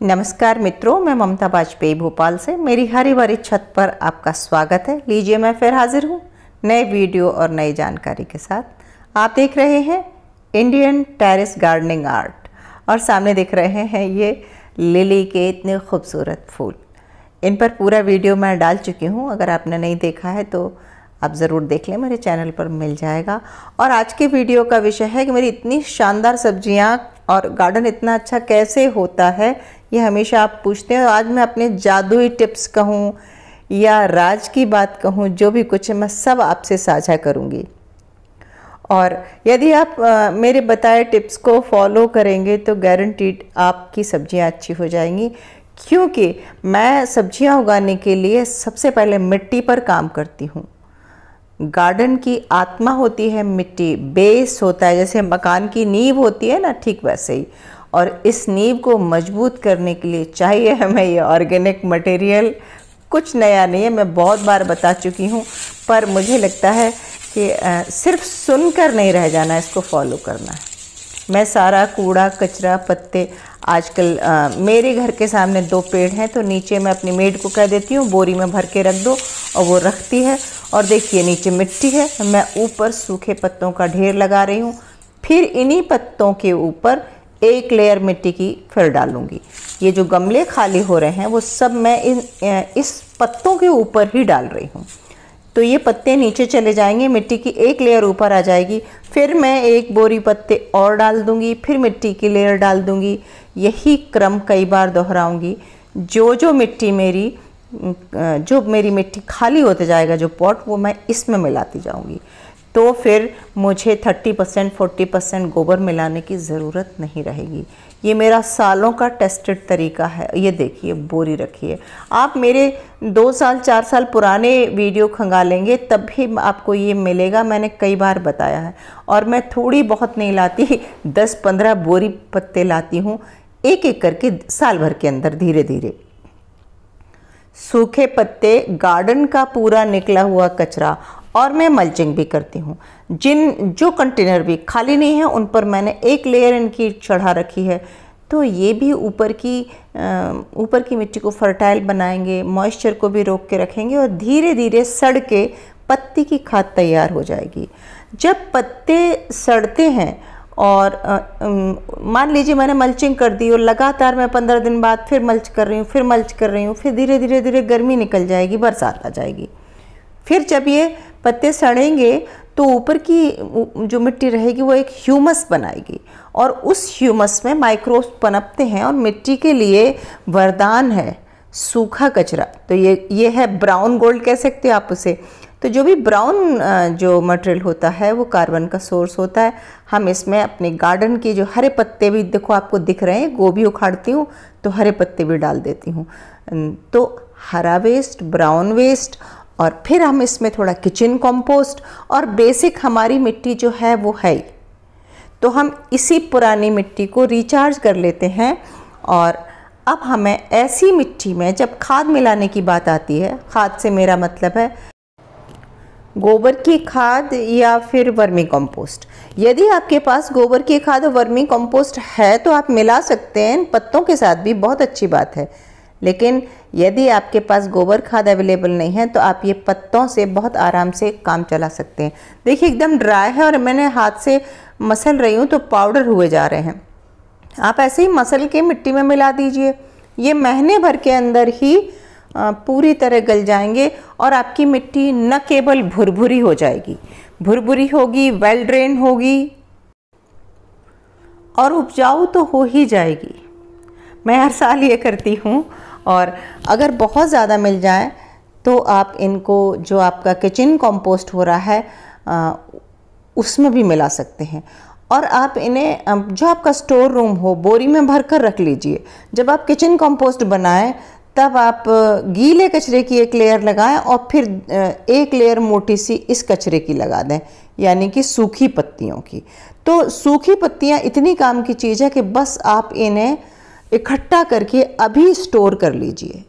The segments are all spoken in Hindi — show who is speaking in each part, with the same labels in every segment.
Speaker 1: नमस्कार मित्रों, मैं ममता वाजपेयी भोपाल से मेरी हरी भरी छत पर आपका स्वागत है। लीजिए, मैं फिर हाजिर हूँ नए वीडियो और नई जानकारी के साथ। आप देख रहे हैं इंडियन टेरेस गार्डनिंग आर्ट और सामने देख रहे हैं ये लिली के इतने खूबसूरत फूल। इन पर पूरा वीडियो मैं डाल चुकी हूँ, अगर आपने नहीं देखा है तो आप ज़रूर देख लें, मेरे चैनल पर मिल जाएगा। और आज के वीडियो का विषय है कि मेरी इतनी शानदार सब्जियाँ और गार्डन इतना अच्छा कैसे होता है, ये हमेशा आप पूछते हैं। आज मैं अपने जादुई टिप्स कहूँ या राज की बात कहूँ, जो भी कुछ है मैं सब आपसे साझा करूँगी। और यदि आप मेरे बताए टिप्स को फॉलो करेंगे तो गारंटीड आपकी सब्जियां अच्छी हो जाएंगी, क्योंकि मैं सब्जियां उगाने के लिए सबसे पहले मिट्टी पर काम करती हूँ। गार्डन की आत्मा होती है मिट्टी, बेस होता है, जैसे मकान की नींव होती है ना, ठीक वैसे ही। और इस नींव को मजबूत करने के लिए चाहिए हमें ये ऑर्गेनिक मटेरियल। कुछ नया नहीं है, मैं बहुत बार बता चुकी हूँ, पर मुझे लगता है कि सिर्फ सुनकर नहीं रह जाना, इसको फॉलो करना है। मैं सारा कूड़ा कचरा पत्ते, आजकल मेरे घर के सामने 2 पेड़ हैं, तो नीचे मैं अपनी मेड को कह देती हूँ बोरी में भर के रख दो, और वो रखती है। और देखिए नीचे मिट्टी है, मैं ऊपर सूखे पत्तों का ढेर लगा रही हूँ। फिर इन्हीं पत्तों के ऊपर एक लेयर मिट्टी की फिर डालूंगी। ये जो गमले खाली हो रहे हैं वो सब मैं इस पत्तों के ऊपर ही डाल रही हूँ। तो ये पत्ते नीचे चले जाएंगे, मिट्टी की एक लेयर ऊपर आ जाएगी। फिर मैं एक बोरी पत्ते और डाल दूंगी, फिर मिट्टी की लेयर डाल दूंगी। यही क्रम कई बार दोहराऊंगी। जो मेरी मिट्टी खाली होते जाएगा, जो पॉट, वो मैं इसमें मिलाती जाऊंगी। तो फिर मुझे 30% 40% गोबर मिलाने की ज़रूरत नहीं रहेगी। ये मेरा सालों का टेस्टेड तरीका है। ये देखिए बोरी रखी है, आप मेरे 2 साल 4 साल पुराने वीडियो खंगालेंगे तब भी आपको ये मिलेगा। मैंने कई बार बताया है। और मैं थोड़ी बहुत नहीं लाती, 10-15 बोरी पत्ते लाती हूँ, एक एक करके साल भर के अंदर, धीरे धीरे। सूखे पत्ते, गार्डन का पूरा निकला हुआ कचरा, और मैं मल्चिंग भी करती हूँ। जो कंटेनर भी खाली नहीं है उन पर मैंने एक लेयर इनकी चढ़ा रखी है। तो ये भी ऊपर की मिट्टी को फर्टाइल बनाएंगे, मॉइस्चर को भी रोक के रखेंगे, और धीरे धीरे सड़ के पत्ती की खाद तैयार हो जाएगी। जब पत्ते सड़ते हैं और मान लीजिए मैंने मल्चिंग कर दी और लगातार मैं 15 दिन बाद फिर मल्च कर रही हूँ, फिर धीरे धीरे गर्मी निकल जाएगी, बरसात आ जाएगी। फिर जब ये पत्ते सड़ेंगे तो ऊपर की जो मिट्टी रहेगी वो एक ह्यूमस बनाएगी, और उस ह्यूमस में माइक्रोब्स पनपते हैं। और मिट्टी के लिए वरदान है सूखा कचरा। तो ये है ब्राउन गोल्ड, कह सकते हैं आप उसे। तो जो भी ब्राउन जो मटेरियल होता है वो कार्बन का सोर्स होता है। हम इसमें अपने गार्डन के जो हरे पत्ते भी देखो आपको दिख रहे हैं, गोभी उखाड़ती हूँ तो हरे पत्ते भी डाल देती हूँ। तो हरा वेस्ट, ब्राउन वेस्ट, और फिर हम इसमें थोड़ा किचन कंपोस्ट, और बेसिक हमारी मिट्टी जो है वो है ही। तो हम इसी पुरानी मिट्टी को रिचार्ज कर लेते हैं। और अब हमें ऐसी मिट्टी में जब खाद मिलाने की बात आती है, खाद से मेरा मतलब है गोबर की खाद या फिर वर्मी कंपोस्ट। यदि आपके पास गोबर की खाद और वर्मी कंपोस्ट है तो आप मिला सकते हैं इन पत्तों के साथ भी, बहुत अच्छी बात है। लेकिन यदि आपके पास गोबर खाद अवेलेबल नहीं है तो आप ये पत्तों से बहुत आराम से काम चला सकते हैं। देखिए एकदम ड्राई है और मैंने हाथ से मसल रही हूँ तो पाउडर हुए जा रहे हैं। आप ऐसे ही मसल के मिट्टी में मिला दीजिए, ये महीने भर के अंदर ही पूरी तरह गल जाएंगे, और आपकी मिट्टी न केवल भुरभुरी हो जाएगी, भुरभुरी होगी, वेल ड्रेन होगी, और उपजाऊ तो हो ही जाएगी। मैं हर साल ये करती हूँ। और अगर बहुत ज़्यादा मिल जाए तो आप इनको, जो आपका किचन कंपोस्ट हो रहा है उसमें भी मिला सकते हैं। और आप इन्हें, जो आपका स्टोर रूम हो, बोरी में भर कर रख लीजिए। जब आप किचन कंपोस्ट बनाएं तब आप गीले कचरे की एक लेयर लगाएं और फिर एक लेयर मोटी सी इस कचरे की लगा दें, यानी कि सूखी पत्तियों की। तो सूखी पत्तियां इतनी काम की चीज़ है कि बस आप इन्हें इकट्ठा करके अभी स्टोर कर लीजिए।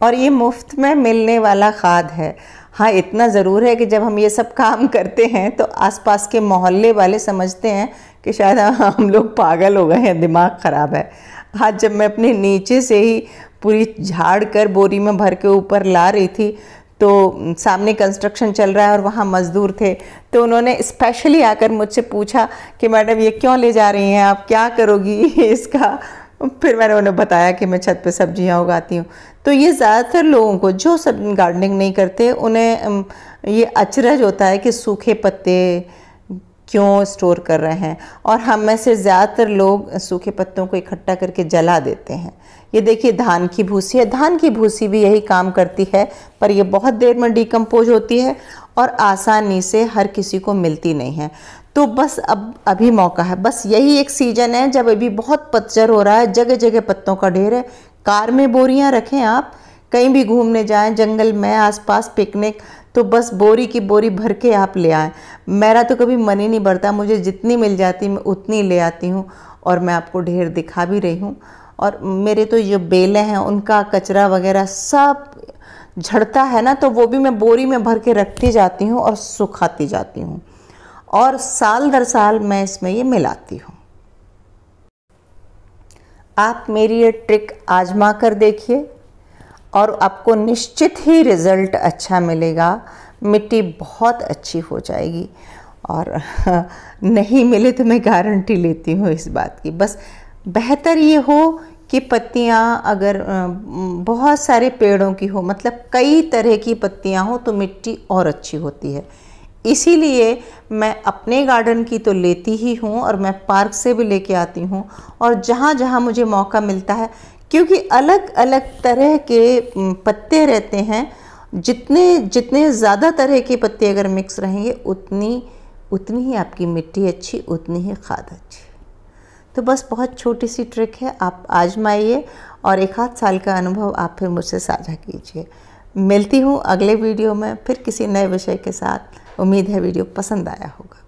Speaker 1: और ये मुफ्त में मिलने वाला खाद है। हाँ, इतना ज़रूर है कि जब हम ये सब काम करते हैं तो आसपास के मोहल्ले वाले समझते हैं कि शायद हम लोग पागल हो गए हैं, दिमाग ख़राब है। आज जब मैं अपने नीचे से ही पूरी झाड़ कर बोरी में भर के ऊपर ला रही थी तो सामने कंस्ट्रक्शन चल रहा है और वहाँ मज़दूर थे, तो उन्होंने स्पेशली आकर मुझसे पूछा कि मैडम ये क्यों ले जा रही हैं आप, क्या करोगी इसका। फिर मैंने उन्हें बताया कि मैं छत पे सब्जियां उगाती हूँ। तो ये ज़्यादातर लोगों को जो सब गार्डनिंग नहीं करते उन्हें ये अचरज होता है कि सूखे पत्ते क्यों स्टोर कर रहे हैं, और हम में से ज़्यादातर लोग सूखे पत्तों को इकट्ठा करके जला देते हैं। ये देखिए धान की भूसी है, धान की भूसी भी यही काम करती है, पर ये बहुत देर में डिकम्पोज होती है और आसानी से हर किसी को मिलती नहीं है। तो बस अब अभी मौका है, बस यही एक सीज़न है जब अभी बहुत पतझड़ हो रहा है, जगह जगह पत्तों का ढेर है। कार में बोरियां रखें, आप कहीं भी घूमने जाएं, जंगल में आसपास पिकनिक, तो बस बोरी की बोरी भर के आप ले आएँ। मेरा तो कभी मन ही नहीं भरता, मुझे जितनी मिल जाती मैं उतनी ले आती हूँ, और मैं आपको ढेर दिखा भी रही हूँ। और मेरे तो जो बेलें हैं उनका कचरा वगैरह सब झड़ता है ना, तो वो भी मैं बोरी में भर के रखती जाती हूँ और सुखाती जाती हूँ, और साल दर साल मैं इसमें ये मिलाती हूँ। आप मेरी ये ट्रिक आजमा कर देखिए और आपको निश्चित ही रिज़ल्ट अच्छा मिलेगा, मिट्टी बहुत अच्छी हो जाएगी। और नहीं मिले तो मैं गारंटी लेती हूँ इस बात की। बस बेहतर ये हो कि पत्तियाँ अगर बहुत सारे पेड़ों की हो, मतलब कई तरह की पत्तियाँ हो, तो मिट्टी और अच्छी होती है। इसीलिए मैं अपने गार्डन की तो लेती ही हूँ और मैं पार्क से भी लेके आती हूँ, और जहाँ जहाँ मुझे मौका मिलता है, क्योंकि अलग अलग तरह के पत्ते रहते हैं, जितने ज़्यादा तरह के पत्ते अगर मिक्स रहेंगे उतनी ही आपकी मिट्टी अच्छी, उतनी ही खाद अच्छी। तो बस बहुत छोटी सी ट्रिक है, आप आजमाइए और 1 आध साल का अनुभव आप फिर मुझसे साझा कीजिए। मिलती हूँ अगले वीडियो में फिर किसी नए विषय के साथ। उम्मीद है वीडियो पसंद आया होगा।